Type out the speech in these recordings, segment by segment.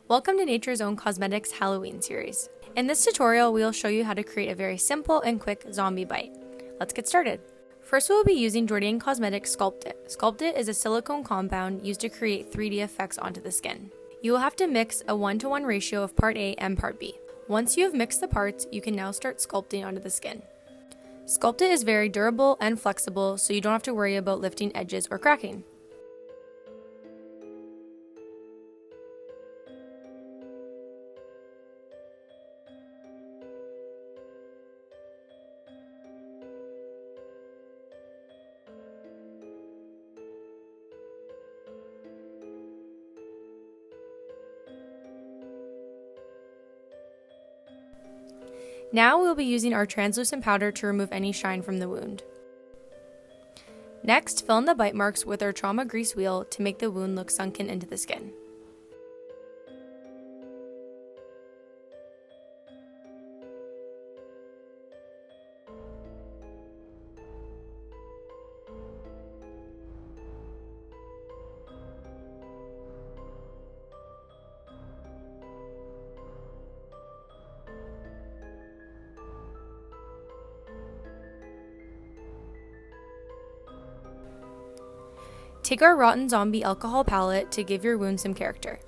Welcome to Nature's Own Cosmetics Halloween series. In this tutorial, we will show you how to create a very simple and quick zombie bite. Let's get started. First, we will be using Jordan Cosmetics Sculpt It. Sculpt It is a silicone compound used to create 3D effects onto the skin. You will have to mix a 1:1 ratio of part A and part B. Once you have mixed the parts, you can now start sculpting onto the skin. Sculpt It is very durable and flexible, so you don't have to worry about lifting edges or cracking. Now we'll be using our translucent powder to remove any shine from the wound. Next, fill in the bite marks with our trauma grease wheel to make the wound look sunken into the skin. Take our Rotten Zombie alcohol palette to give your wound some character.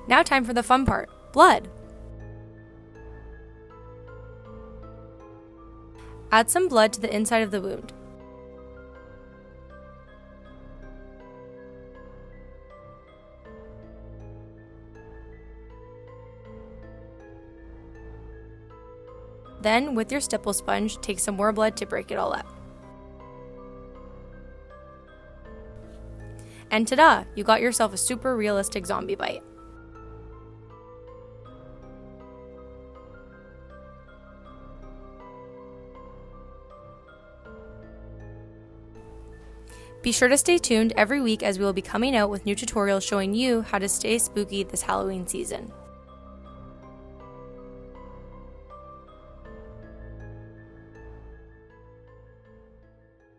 Now time for the fun part, blood. Add some blood to the inside of the wound. Then, with your stipple sponge, take some more blood to break it all up. And ta-da! You got yourself a super realistic zombie bite. Be sure to stay tuned every week as we will be coming out with new tutorials showing you how to stay spooky this Halloween season.